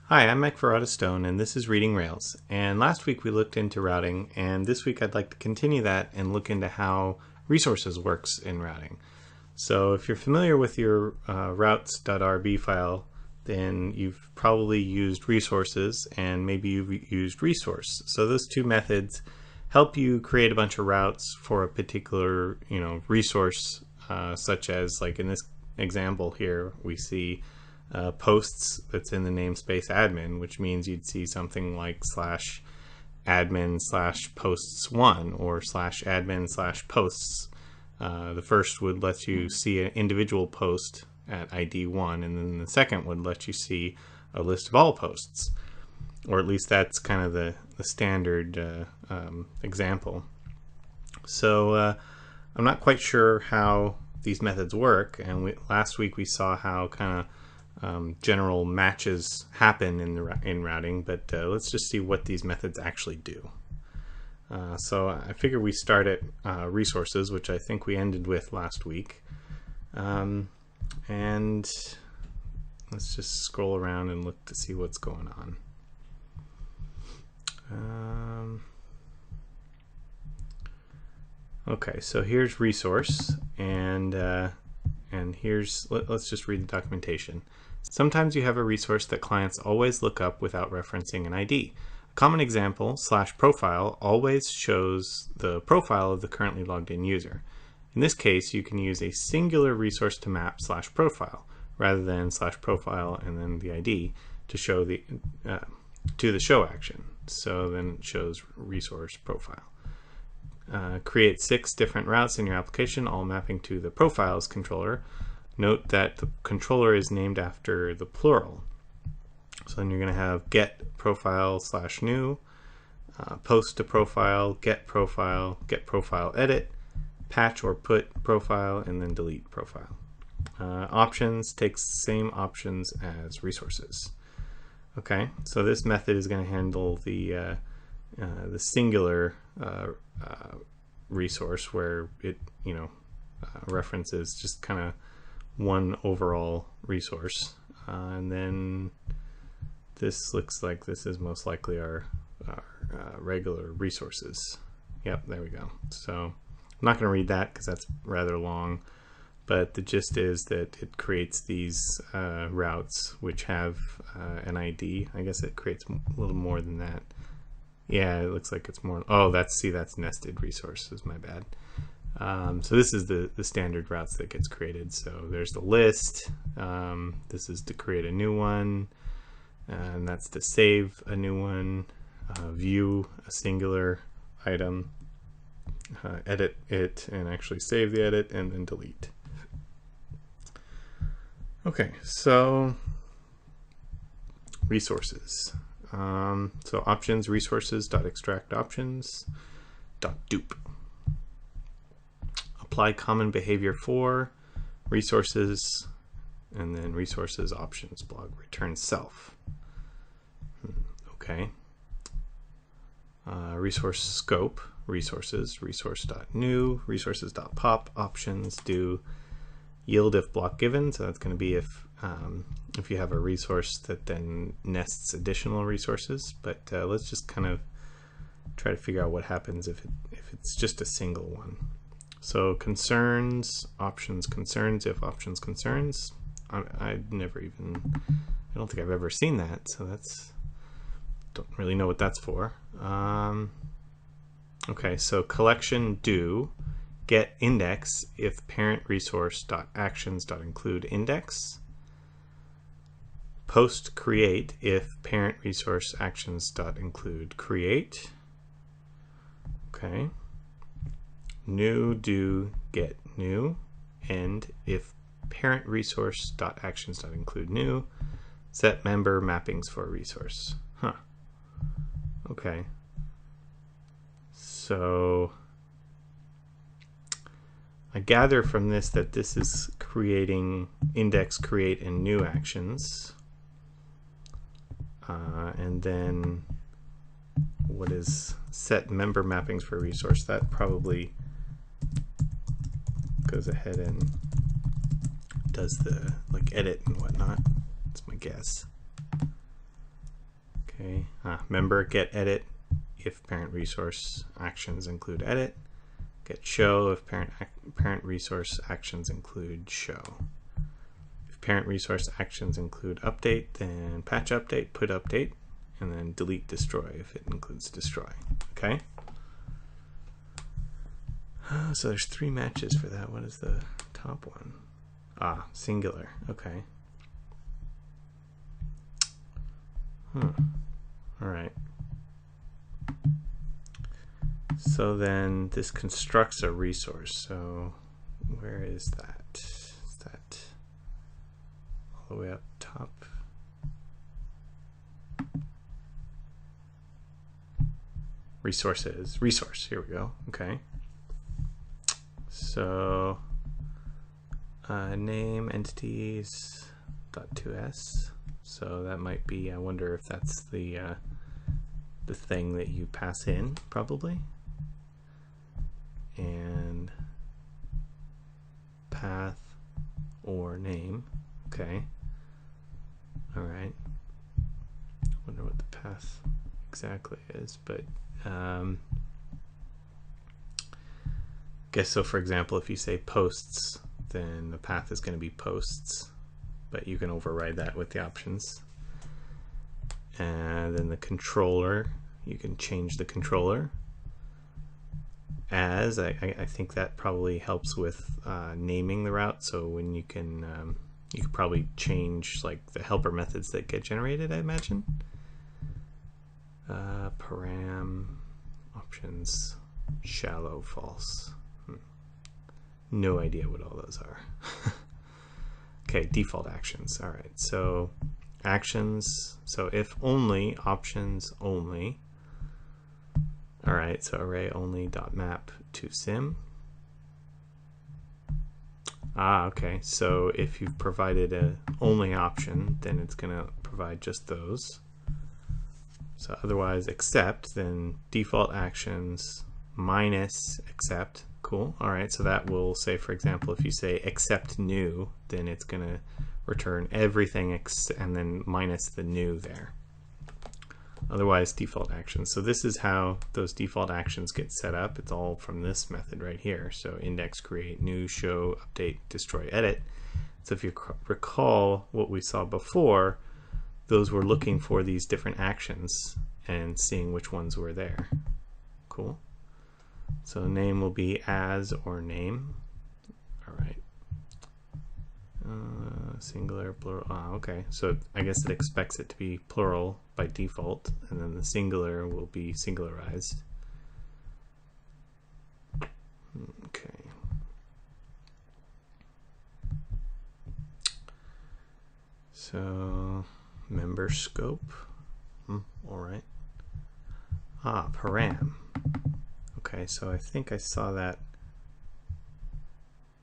Hi, I'm Mike Stone, and this is Reading Rails. And last week we looked into routing, and this week I'd like to continue that and look into how resources works in routing. So if you're familiar with your routes.rb file, then you've probably used resources, and maybe you've used resource. So those two methods help you create a bunch of routes for a particular resource, such as, like in this example here, we see posts that's in the namespace admin, which means you'd see something like /admin/posts1 or /admin/posts. The first would let you see an individual post at ID 1, and then the second would let you see a list of all posts, or at least that's kind of the standard example. So I'm not quite sure how these methods work, and last week we saw how kind of general matches happen in routing, but let's just see what these methods actually do. So I figure we start at resources, which I think we ended with last week, and let's just scroll around and look to see what's going on. Okay, so here's resource, and here's, let's just read the documentation. Sometimes you have a resource that clients always look up without referencing an ID. A common example, /profile, always shows the profile of the currently logged in user. In this case, you can use a singular resource to map /profile rather than /profile and then the ID to show the to the show action. So then it shows resource profile. Create 6 different routes in your application, all mapping to the profiles controller. Note that the controller is named after the plural. So then you're going to have get profile /new, post to profile, get profile edit, patch or put profile, and then delete profile. Options takes same options as resources. Okay, so this method is going to handle the singular resource where it references just kind of one overall resource, and then this looks like this is most likely our regular resources. Yep, there we go. So I'm not going to read that because that's rather long, but the gist is that it creates these routes which have an ID. I guess it creates a little more than that. Yeah, it looks like it's more. Oh, that's nested resources. My bad. So this is the standard routes that gets created. So there's the list. This is to create a new one, and that's to save a new one, view a singular item, edit it, and actually save the edit, and then delete. Okay, so resources. So options, resources.extract options.dupe. Apply common behavior for resources, and then resources options blog return self. Okay. Resource scope, resources, resource.new, resources.pop, options do yield if block given. So that's going to be if you have a resource that then nests additional resources. But let's just kind of try to figure out what happens if it's just a single one. So concerns, options concerns, if options concerns. I don't think I've ever seen that, so don't really know what that's for. Okay, so collection do get index if parent resource.actions.include index. Post create if parent resource actions.include create. Okay. New do get new, and if parent resource.actions.include new, set member mappings for a resource. Okay. So I gather from this that this is creating index, create, and new actions. And then what is set member mappings for a resource? That probably goes ahead and does the edit and whatnot. That's my guess. Okay, member get edit if parent resource actions include edit. Get show if parent resource actions include show. If parent resource actions include update, then patch update, put update, and then delete destroy if it includes destroy. Okay. So there's 3 matches for that. What is the top one? Singular. Okay. All right. So then this constructs a resource. So where is that? Is that all the way up top? Resources. Resource. Here we go. Okay. So name entities .2s. So that might be, I wonder if that's the thing that you pass in, probably. And path or name. Okay. All right. Wonder what the path exactly is, but guess so. For example, if you say posts, then the path is going to be posts, but you can override that with the options. And then the controller, you can change the controller. As I think that probably helps with naming the route. So when you can probably change like the helper methods that get generated, I imagine. Param options, shallow, false. No idea what all those are. Okay, default actions. All right, so actions. So if only, options only. All right, so array only dot map to sim. Okay, so if you've provided a only option, then it's going to provide just those. So otherwise, except, then default actions minus except. Cool. All right, so that will say, for example, if you say except new, then it's going to return everything and then minus the new there. Otherwise, default actions. So this is how those default actions get set up. It's all from this method right here. So index, create, new, show, update, destroy, edit. So if you recall what we saw before, those were looking for these different actions and seeing which ones were there. Cool. So name will be as or name. All right. Singular, plural. Okay. So I guess it expects it to be plural by default, and then the singular will be singularized. Okay. So member scope. All right. Param. Okay, so I think I saw that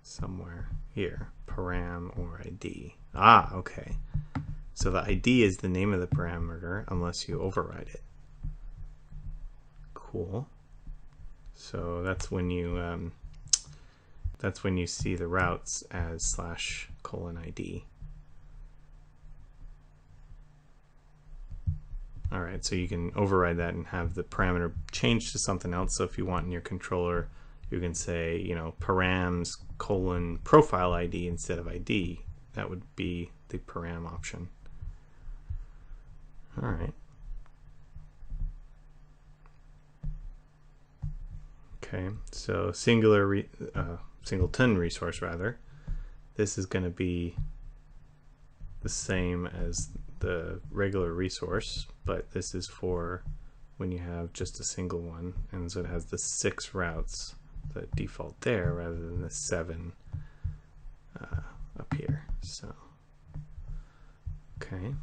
somewhere here. Param or ID. Okay. So the ID is the name of the parameter unless you override it. Cool. So that's when you see the routes as /:ID. All right, so you can override that and have the parameter change to something else. So if you want in your controller, you can say, you know, params : profile ID instead of ID. That would be the param option. All right. Okay, so singleton resource rather. This is going to be the same as the regular resource, but this is for when you have just a single one, and so it has the 6 routes that default there rather than the 7 up here. So okay,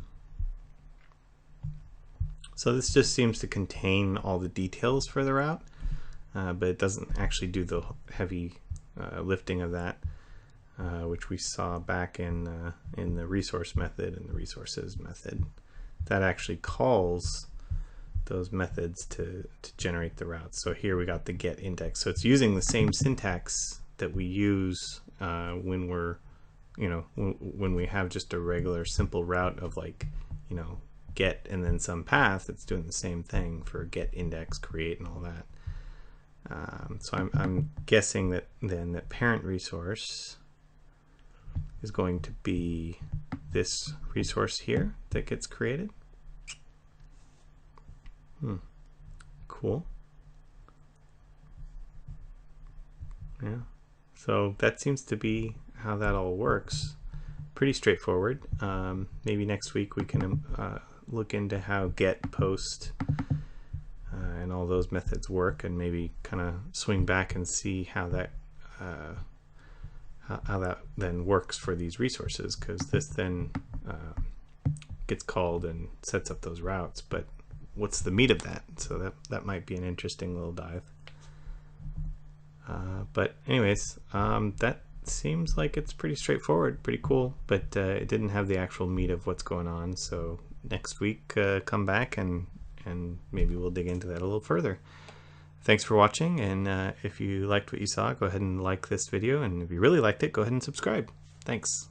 so this just seems to contain all the details for the route, but it doesn't actually do the heavy lifting of that, which we saw back in the resource method and the resources method. That actually calls those methods to generate the routes. So here we got the GetIndex. So it's using the same syntax that we use when we're, when we have just a regular simple route of, like, get and then some path, it's doing the same thing for GetIndex, create, and all that. So I'm guessing that then that parent resource is going to be this resource here that gets created. Cool. Yeah. So that seems to be how that all works. Pretty straightforward. Maybe next week we can look into how get, post, and all those methods work, and maybe kind of swing back and see how that then works for these resources, because this then gets called and sets up those routes. But what's the meat of that? So that might be an interesting little dive. But anyways, that seems like it's pretty straightforward, pretty cool, but it didn't have the actual meat of what's going on. So next week, come back and maybe we'll dig into that a little further. Thanks for watching, and if you liked what you saw, go ahead and like this video, and if you really liked it, go ahead and subscribe. Thanks.